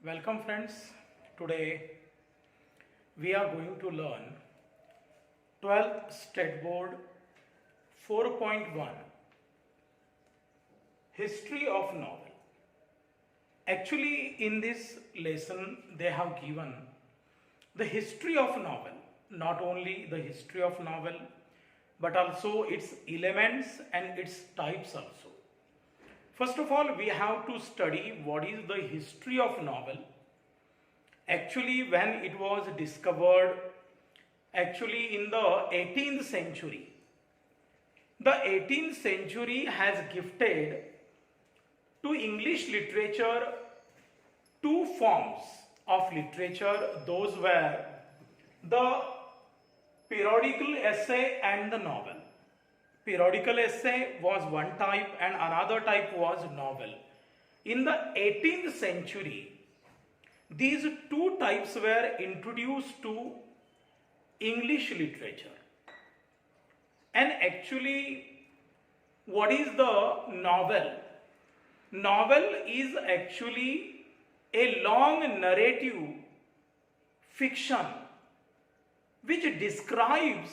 Welcome friends. Today we are going to learn 12th State Board 4.1 History of Novel. Actually in this lesson they have given the history of novel, not only the history of novel but also its elements and its types also. First of all, we have to study what is the history of novel. Actually, when it was discovered, actually in the 18th century, the 18th century has gifted to English literature two forms of literature. Those were the periodical essay and the novel. Periodical essay was one type and another type was novel. In the 18th century, these two types were introduced to English literature. And actually, what is the novel? Novel is actually a long narrative fiction which describes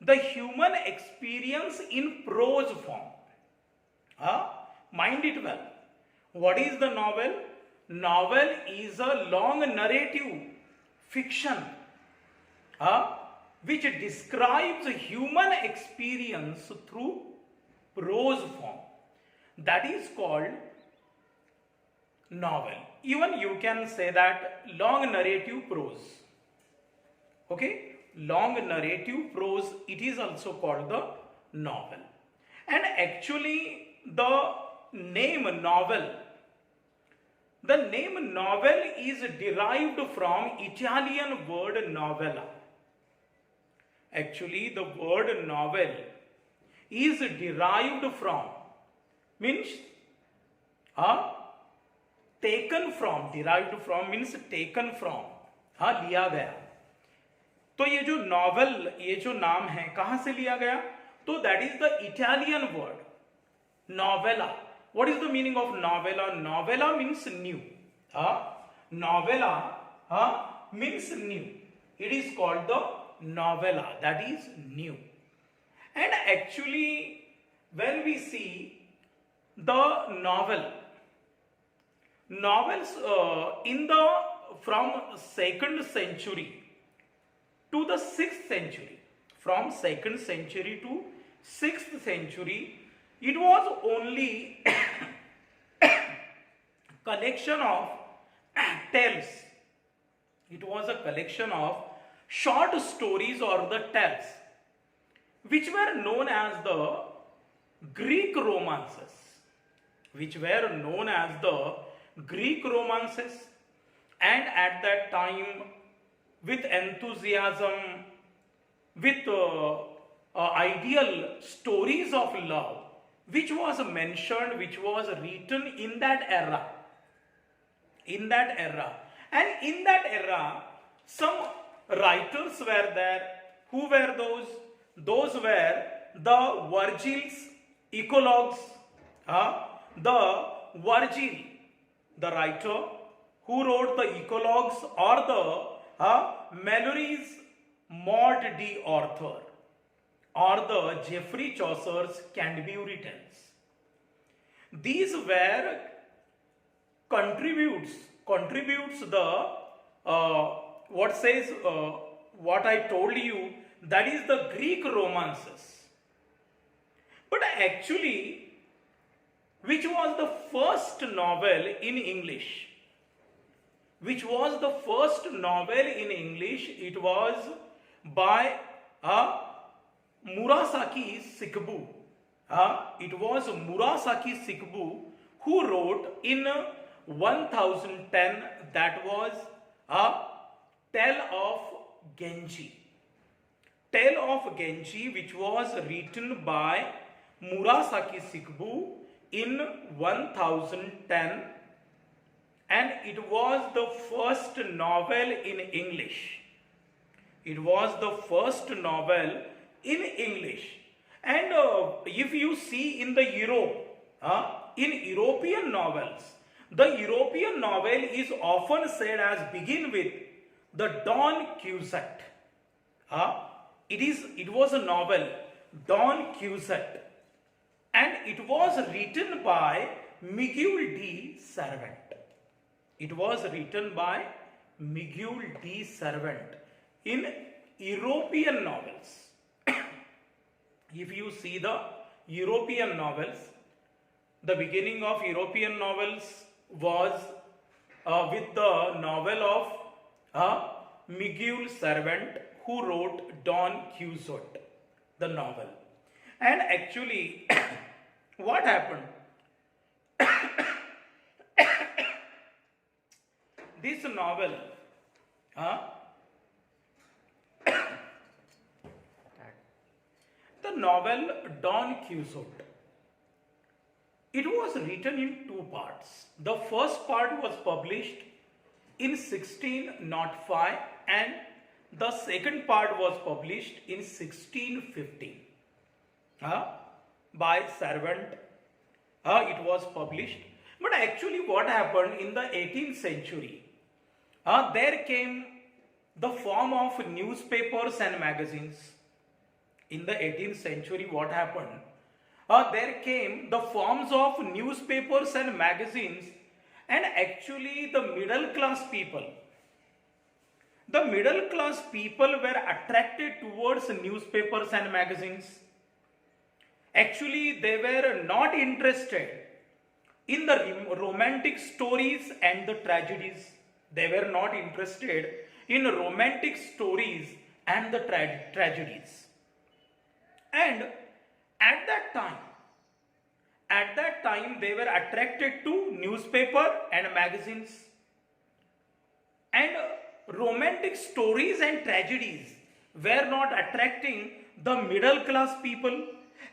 the human experience in prose form. Mind it well. What is the novel? Novel is a long narrative fiction which describes human experience through prose form. That is called novel. Even you can say that long narrative prose. Okay? Long narrative prose, it is also called the novel. And actually the name novel is derived from Italian word novella. Actually the word novel is derived from, means taken from, derived from means taken from, लिया गया. तो ये जो novel, ये जो नाम है कहां से लिया गया? तो that is the Italian word novella. What is the meaning of novella? Novella means new. Novella means new. It is called the novella, that is new. And actually when we see the novels in the from 2nd century to the 6th century, from 2nd century to 6th century, it was only collection of tales. It was a collection of short stories or the tales which were known as the Greek romances, which were known as the Greek romances. And at that time, with enthusiasm, with ideal stories of love, which was mentioned, which was written in that era. In that era. And in that era, some writers were there. Who were those? Those were the Virgil's eclogues. The Virgil, the writer who wrote the eclogues, or the Malory's Maud d'Arthur, or the Geoffrey Chaucer's Canterbury Tales. These were contributes the what I told you, that is the Greek romances. But actually, which was the first novel in English? Which was the first novel in English? It was by Murasaki Shikibu. It was Murasaki Shikibu who wrote in 1010, that was Tale of Genji. Tale of Genji, which was written by Murasaki Shikibu in 1010, and it was the first novel in English. It was the first novel in English. And if you see in the Europe, in European novels, The European novel is often said as begin with the Don Quixote. It was a novel, Don Quixote, and it was written by Miguel de Cervantes. It was written by Miguel de Cervantes in European novels. If you see the European novels, the beginning of European novels was with the novel of Miguel Cervantes, who wrote Don Quixote, the novel. And actually, what happened? This novel, the novel Don Quixote, it was written in two parts. The first part was published in 1605 and the second part was published in 1615 by Cervantes. It was published. But actually what happened in the 18th century, there came the form of newspapers and magazines. In the 18th century, what happened? There came the forms of newspapers and magazines, and actually the middle class people were attracted towards newspapers and magazines. Actually, they were not interested in the romantic stories and the tragedies. They were not interested in romantic stories and the tragedies. And at that time they were attracted to newspaper and magazines. And romantic stories and tragedies were not attracting the middle class people.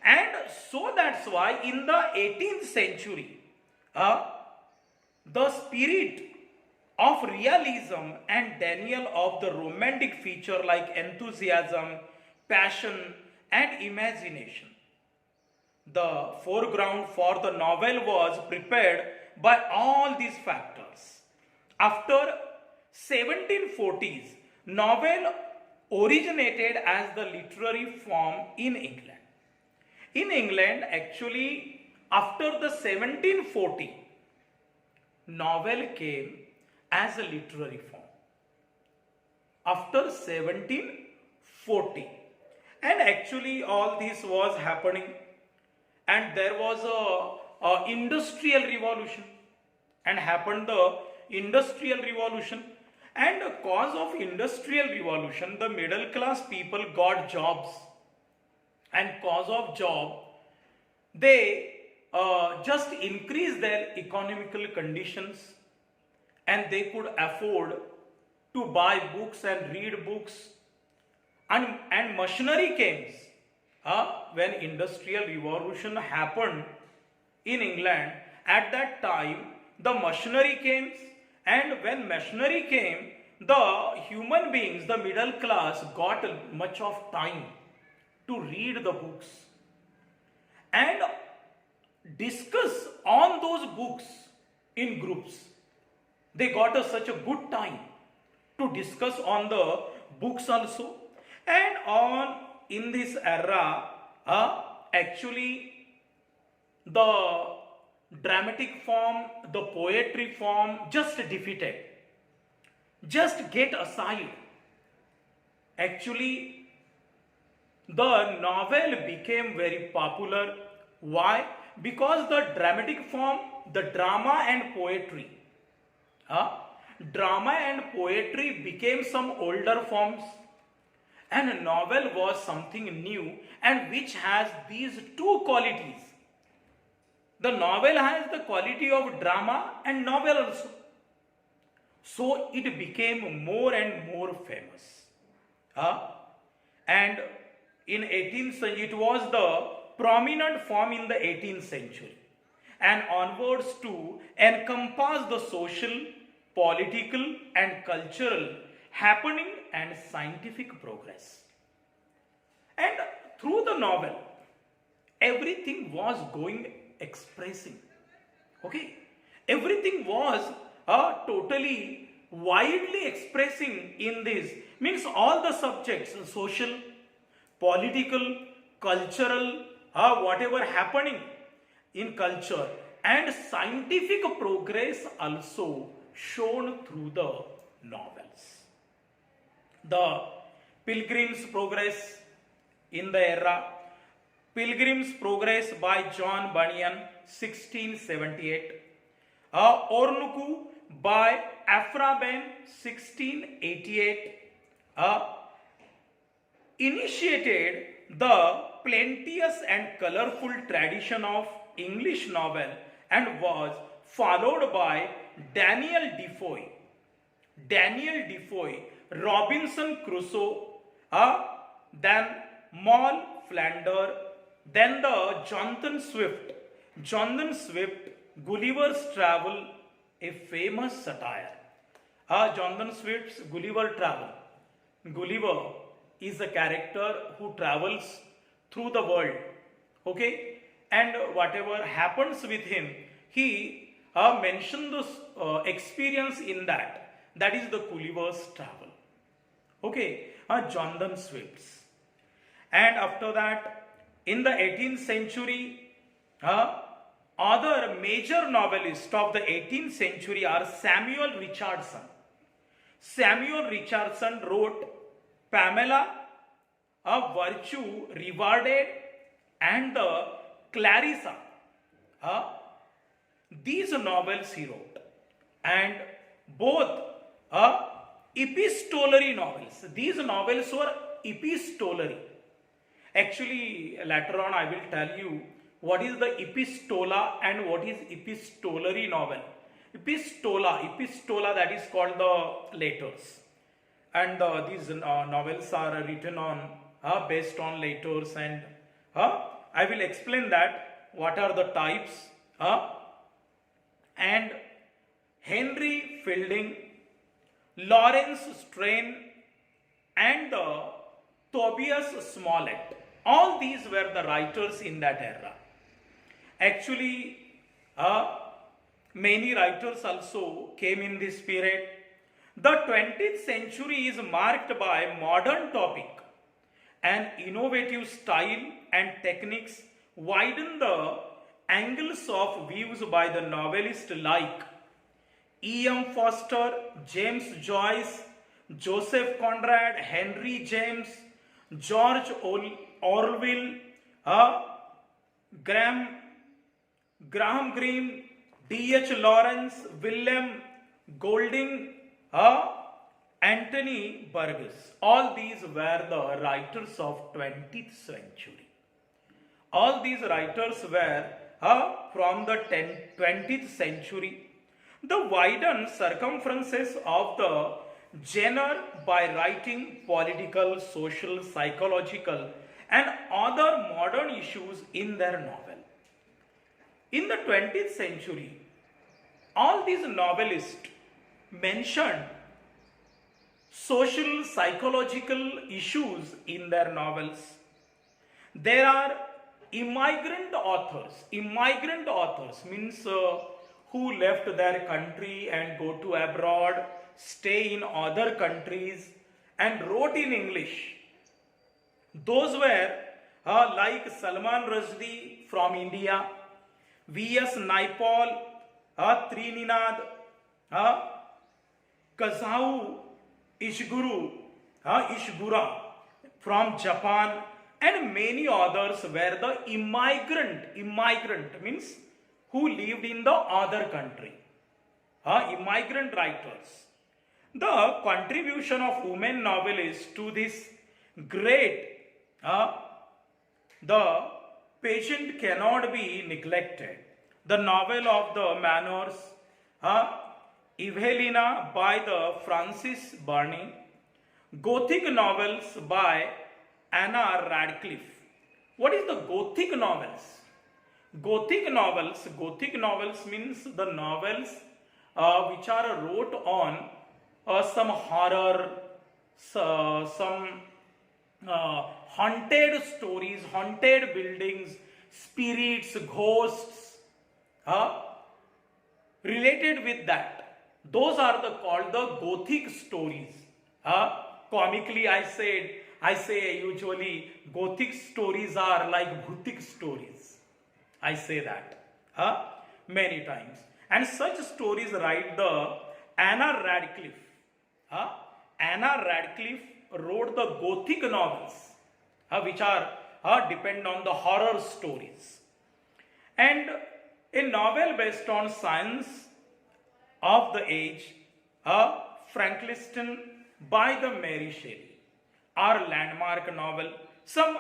And so that's why in the 18th century, the spirit of realism and denial of the romantic feature like enthusiasm, passion, and imagination. The foreground for the novel was prepared by all these factors. After 1740s, novel originated as the literary form in England. In England, actually, after the 1740, novel came as a literary form. After 1740. And actually all this was happening, and there was a industrial revolution, and happened the industrial revolution, and cause of industrial revolution the middle class people got jobs, and cause of job they just increased their economical conditions, and they could afford to buy books and read books. And machinery came. When industrial revolution happened in England, at that time the machinery came, and when machinery came, the human beings, the middle class, got much of time to read the books and discuss on those books in groups. They got such a good time to discuss on the books also. And on in this era, actually the dramatic form, the poetry form just defeated, just get aside. Actually, the novel became very popular. Why? Because the dramatic form, the drama and poetry, drama and poetry became some older forms, and a novel was something new and which has these two qualities. The novel has the quality of drama and novel also. So it became more and more famous. And in 18th century, it was the prominent form in the 18th century, and onwards to encompass the social, political, and cultural happening and scientific progress. And through the novel, everything was going expressing. Okay, Everything was totally widely expressing in this, means all the subjects, social, political, cultural, whatever happening in culture, and scientific progress also shown through the novels. The Pilgrim's Progress in the era, Pilgrim's Progress by John Bunyan, 1678, Ornuku by Aphra Behn, 1688, initiated the plenteous and colorful tradition of English novel and was followed by Daniel Defoe, Robinson Crusoe, then Moll Flanders, then the Jonathan Swift, Gulliver's Travel, a famous satire. Jonathan Swift's Gulliver Travel. Gulliver is a character who travels through the world, okay, and whatever happens with him, he mentioned this experience in that. That is the Gulliver's Travel. Okay, Jonathan Swift's. And after that, in the 18th century, other major novelists of the 18th century are Samuel Richardson. Samuel Richardson wrote Pamela, A Virtue Rewarded, and the Clarissa. These novels he wrote, and both epistolary novels. These novels were epistolary. Actually, later on I will tell you what is the epistola and what is epistolary novel. Epistola, that is called the letters, and these novels are written on based on letters, and I will explain that what are the types. And Henry Fielding, Lawrence Strain, and Tobias Smollett. All these were the writers in that era. Actually, many writers also came in this period. The 20th century is marked by modern topic and innovative style and techniques widen the angles of views by the novelists like E.M. Foster, James Joyce, Joseph Conrad, Henry James, George Orwell, Graham Greene, D.H. Lawrence, William Golding, Anthony Burgess. All these were the writers of 20th century. All these writers were from the 20th century. The widened circumferences of the genre by writing political, social, psychological, and other modern issues in their novel. In the 20th century, all these novelists mentioned social, psychological issues in their novels. There are immigrant authors means who left their country and go to abroad, stay in other countries and wrote in English. Those were like Salman Rushdie from India, V.S. Naipaul, Trinidad, Kazuo Ishiguro from Japan, and many others were the immigrant means who lived in the other country, immigrant writers. The contribution of women novelists to this great, the pageant cannot be neglected. The novel of the Manners, Evelina by the Frances Burney, Gothic novels by Anna Radcliffe. What is the Gothic novels? Gothic novels means the novels which are wrote on some horror, some haunted stories, haunted buildings, spirits, ghosts, related with that. Those are the called the Gothic stories. Comically, I say usually Gothic stories are like Bhutik stories. I say that many times. And such stories write the Anna Radcliffe. Anna Radcliffe wrote the Gothic novels, which are depend on the horror stories. And a novel based on science of the age, Frankenstein by the Mary Shelley, our landmark novel. Some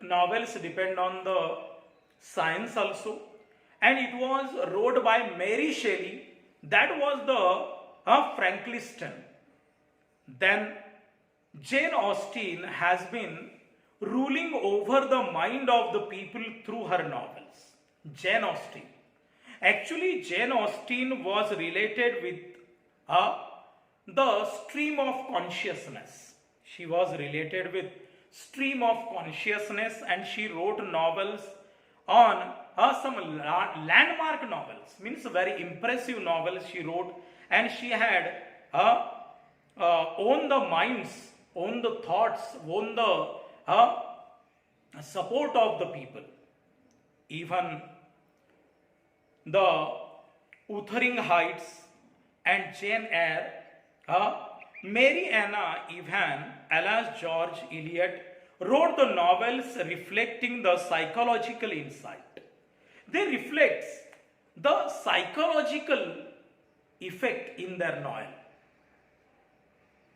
novels depend on the science also, and it was wrote by Mary Shelley. That was the Frankenstein. Then Jane Austen has been ruling over the mind of the people through her novels. Jane Austen. Actually, Jane Austen was related with the stream of consciousness. She was related with stream of consciousness, and she wrote novels on some landmark novels, means very impressive novels she wrote, and she had owned the minds, owned the thoughts, owned the support of the people. Even the Wuthering Heights and Jane Eyre, Mary Anna Evan, Alice George Eliot wrote the novels reflecting the psychological insight. They reflect the psychological effect in their novel.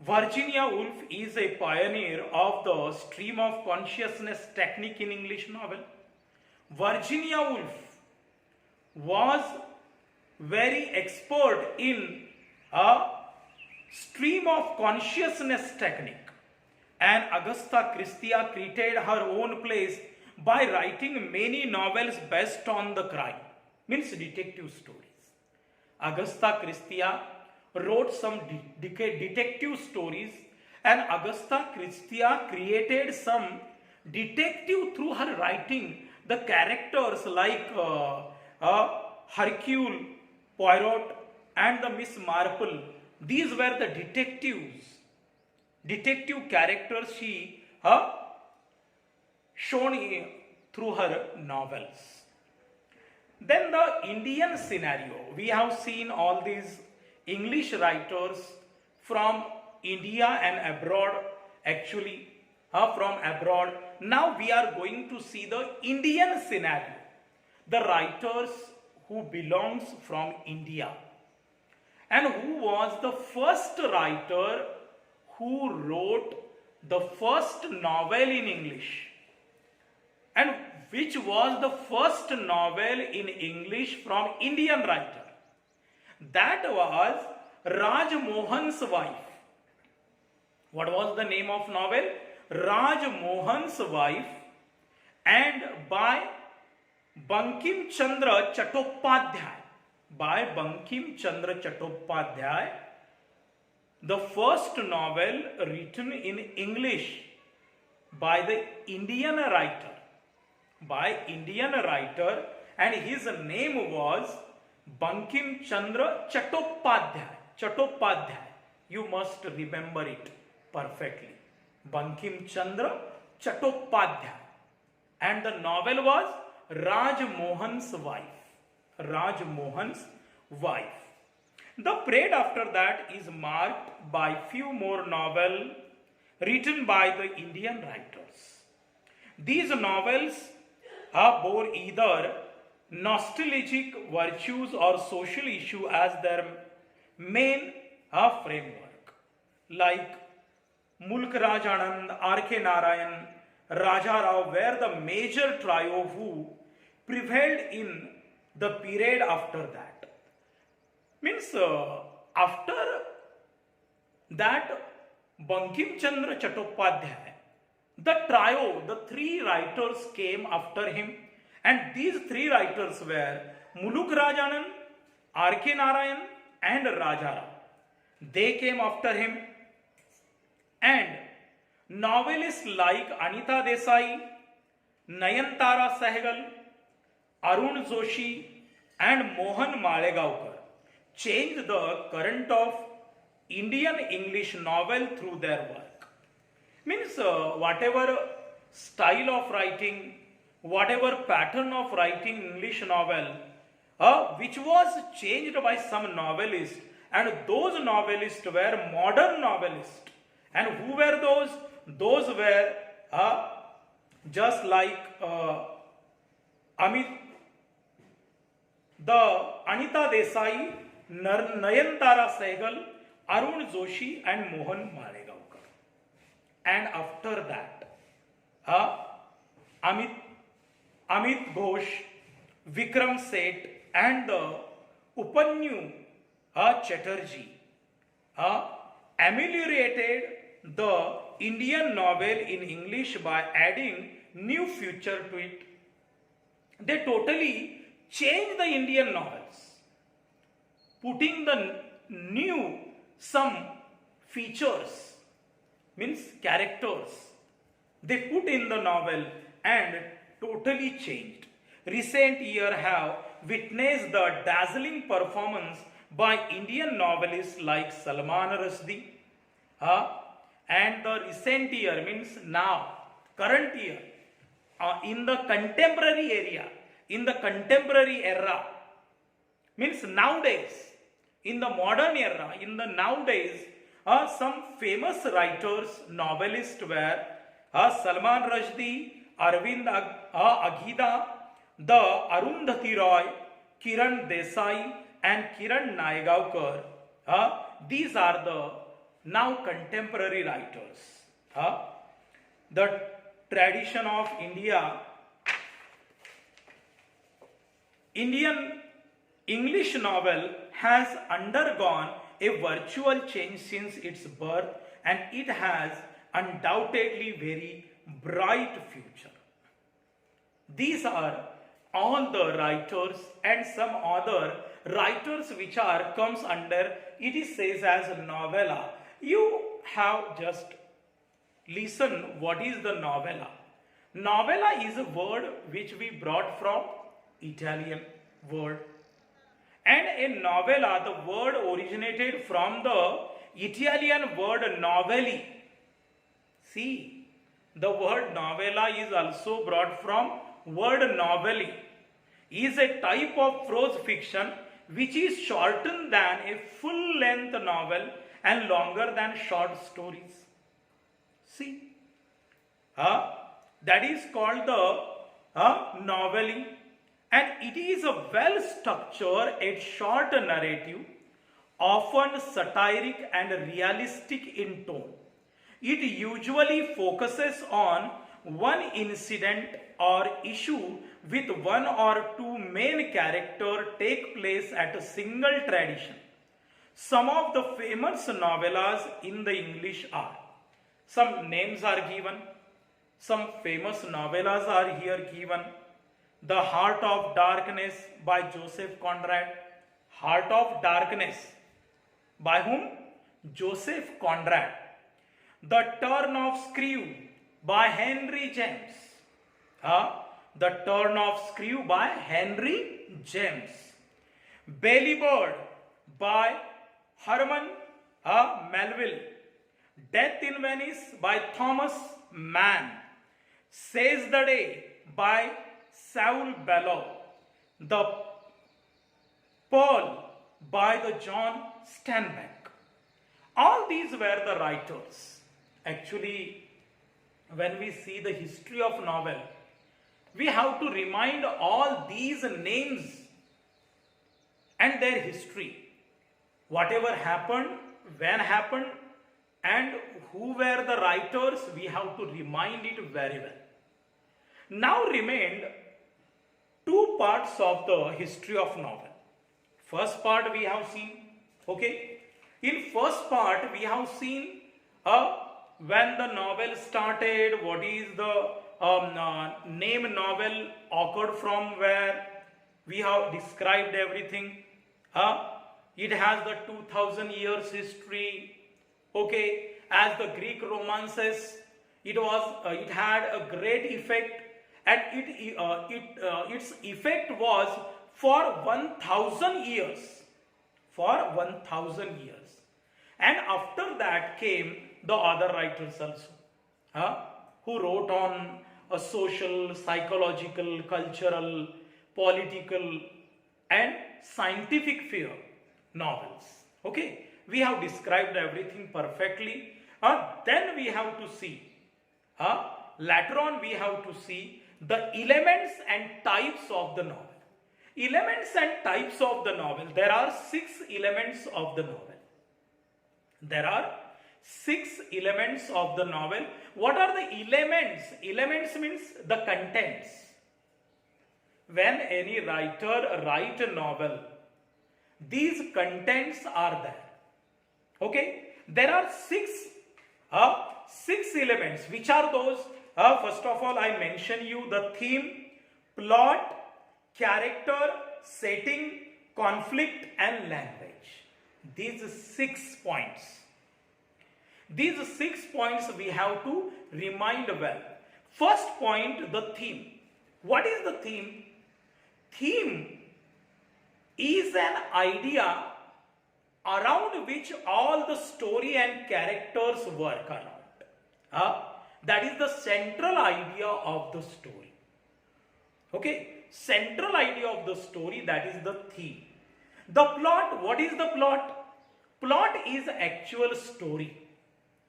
Virginia Woolf is a pioneer of the stream of consciousness technique in English novel. Virginia Woolf was very expert in a stream of consciousness technique, and Agatha Christie created her own place by writing many novels based on the crime, means detective stories. Agatha Christie wrote some detective stories, and Agatha Christie created some detective through her writing. The characters like Hercule Poirot and the Miss Marple, these were the detective characters she shown through her novels. Then the Indian scenario, we have seen all these English writers from India and abroad, actually from abroad. Now we are going to see the Indian scenario, the writers who belongs from India, and who was the first writer who wrote the first novel in English, and which was the first novel in English from Indian writer. That was Raj Mohan's wife. What was the name of novel? Raj Mohan's wife, and by Bankim Chandra Chattopadhyay. By Bankim Chandra Chattopadhyay, the first novel written in English by the Indian writer. By Indian writer, and his name was Bankim Chandra Chattopadhyay. Chattopadhyay. You must remember it perfectly. Bankim Chandra Chattopadhyay. And the novel was Raj Mohan's wife. Raj Mohan's wife. The parade after that is marked by few more novels written by the Indian writers. These novels bore either nostalgic virtues or social issue as their main framework, like Mulk Raj Anand, R.K. Narayan, Raja Rao were the major trio who prevailed in the period after that. Means after that Bankim Chandra Chattopadhyay, the trio, the three writers came after him, and these three writers were Muluk Raj Anand, R.K. Narayan and Raja Rao. They came after him, and novelists like Anita Desai, Nayantara Sehgal, Arun Joshi and Mohan Malegaonkar, changed the current of Indian English novel through their work. Means whatever style of writing, whatever pattern of writing English novel, which was changed by some novelist, and those novelists were modern novelists. And who were those? Those were just like Amit, the Anita Desai, Nayantara Sehgal, Arun Joshi, and Mohan Malegaonkar. And after that, Amit Ghosh, Vikram Seth, and the Upanyu Chatterjee ameliorated the Indian novel in English by adding new feature to it. They totally changed the Indian novels, putting the new some features, means characters, they put in the novel and totally changed. Recent years have witnessed the dazzling performance by Indian novelists like Salman Rushdie, and the recent year means now, current year, in the contemporary area, in the contemporary era, means nowadays, in the modern era, in the nowadays, some famous writers, novelists were Salman Rushdie, Arvind Aghida, the Arundhati Roy, Kiran Desai, and Kiran Naigaonkar. These are the now contemporary writers. The tradition of Indian English novel has undergone a virtual change since its birth, and it has undoubtedly very bright future. These are all the writers and some other writers which are comes under, it is says as novella. You have just listen what is the novella. Novella is a word which we brought from Italian word, and a novella, the word originated from the Italian word novelli. See, the word novella is also brought from word novelli, is a type of prose fiction which is shortened than a full-length novel and longer than short stories. See, that is called the novelli, and it is a well-structured and short narrative, often satiric and realistic in tone. It usually focuses on one incident or issue with one or two main characters take place at a single tradition. Some of the famous novellas in the English are, some names are given, some famous novellas are here given. The Heart of Darkness by Joseph Conrad. Heart of Darkness by whom? Joseph Conrad. The Turn of Screw by Henry James. The Turn of Screw by Henry James. Bellybird by Herman Melville. Death in Venice by Thomas Mann. Says the Day by Saul Bellow. The Pearl by the John Steinbeck. All these were the writers. Actually, when we see the history of novel, we have to remind all these names and their history. Whatever happened, when happened, and who were the writers, we have to remind it very well. Now remained two parts of the history of novel. First part we have seen, okay. In first part we have seen when the novel started, what is the name novel occurred from where, we have described everything. It has the 2000 years history, okay. As the Greek romances, it had a great effect, and its effect was for 1000 years. for 1000 years. And after that came the other writers also, who wrote on a social, psychological, cultural, political, and scientific fear novels. Okay, we have described everything perfectly. Then we have to see, later on we have to see the elements and types of the novel. Elements and types of the novel. There are 6 elements of the novel. There are 6 elements of the novel. What are the elements? Elements means the contents. When any writer write a novel, these contents are there. Okay, there are 6 elements. Which are those? First of all, I mention you the theme, plot, character, setting, conflict, and language. These 6 points. These 6 points we have to remind well. First point, the theme. What is the theme? Theme is an idea around which all the story and characters work around. That is the central idea of the story. Okay, central idea of the story, that is the theme. The plot, what is the plot? Plot is actual story.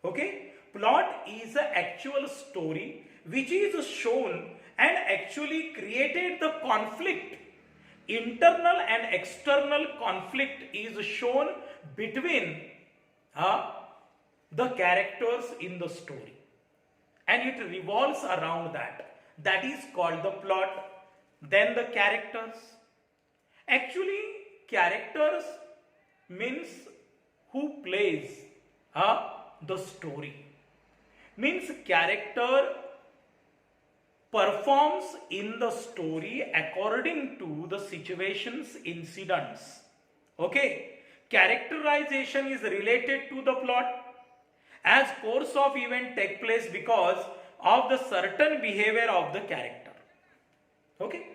Okay, plot is an actual story which is shown and actually created the conflict. Internal and external conflict is shown between the characters in the story, and it revolves around that. That is called the plot. Then the characters. Actually, characters means who plays the story. Means character performs in the story according to the situations, incidents. Okay, characterization is related to the plot, as course of event take place because of the certain behavior of the character. Okay,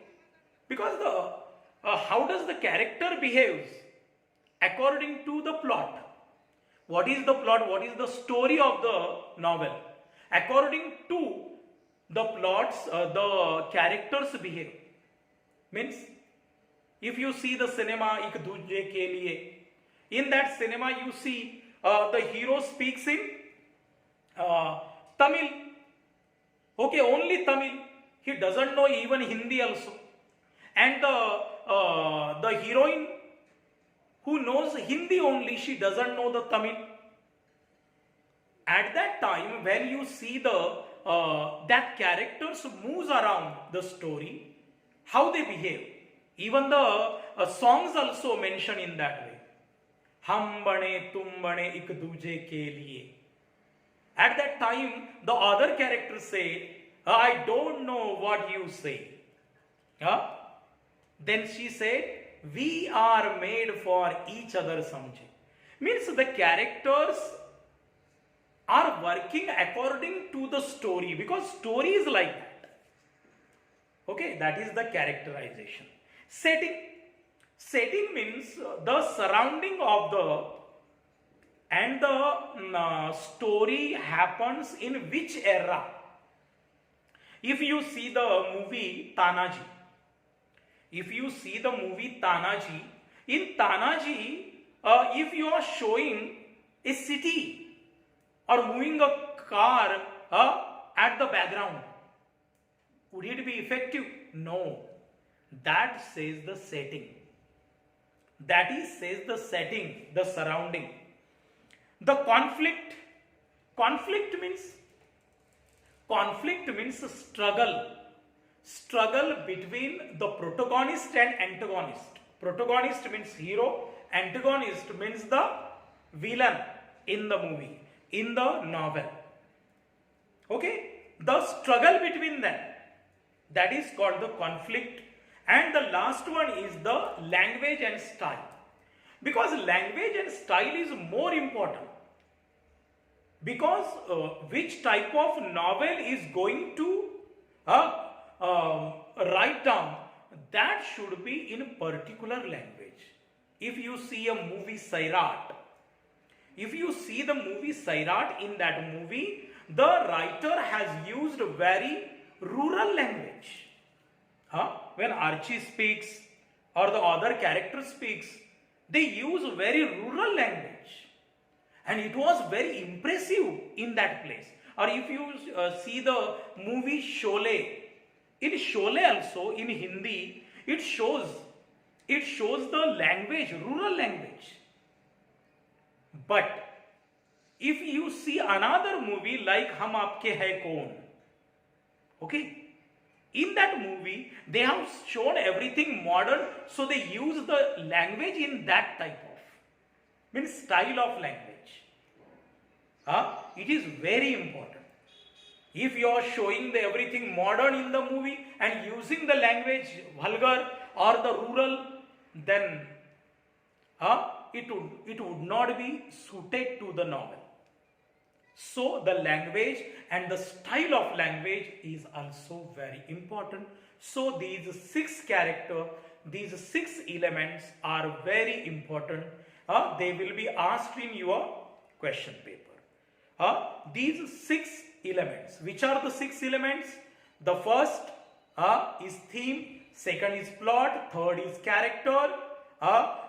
because the how does the character behaves according to the plot. What is the plot? What is the story of the novel? According to the plots, the characters behave. Means, if you see the cinema Ik Duje Ke Liye, in that cinema you see the hero speaks in Tamil. Okay, only Tamil. He doesn't know even Hindi also. And the heroine who knows Hindi only, she doesn't know the Tamil. At that time, when you see the that characters moves around the story, how they behave. Even the songs also mention in that way. Hum bane tum bane ik duje ke liye. At that time, the other characters say, I don't know what you say. Then she said, we are made for each other samjhe. Means the characters are working according to the story, because story is like that. Okay, that is the characterization. Setting. Setting means the surrounding of the, and the story happens in which era. If you see the movie Tanaji, in Tanaji, if you are showing a city or moving a car at the background, would it be effective? No. That says the setting. That is says the setting, the surrounding. The conflict. Conflict means struggle. Struggle between the protagonist and antagonist. Protagonist means hero, antagonist means the villain in the movie, in the novel. Okay, the struggle between them, that is called the conflict. And the last one is the language and style, because language and style is more important. Because which type of novel is going to write down, that should be in particular language. if you see a movie Sairat, if you see the movie Sairat, in that movie, the writer has used very rural language. When Archie speaks or the other character speaks, they use very rural language. And it was very impressive in that place. Or if you see the movie Sholay, in Sholay also, in Hindi, it shows the language, rural language. But if you see another movie like Hum Aapke Hai Kaun, okay, in that movie they have shown everything modern, so they use the language in that type of, means style of language. It is very important. If you are showing everything modern in the movie and using the language vulgar or the rural, then it would not be suited to the novel. So the language and the style of language is also very important. So these 6 characters, these 6 elements are very important. They will be asked in your question paper. These 6 elements, which are the 6 elements? The first is theme, second is plot, third is character,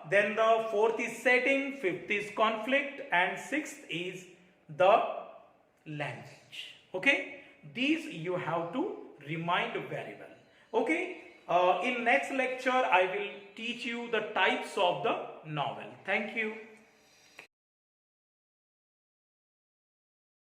then the fourth is setting, fifth is conflict, and sixth is the language. Okay, these you have to remind very well. Okay, in next lecture I will teach you the types of the novel. Thank you.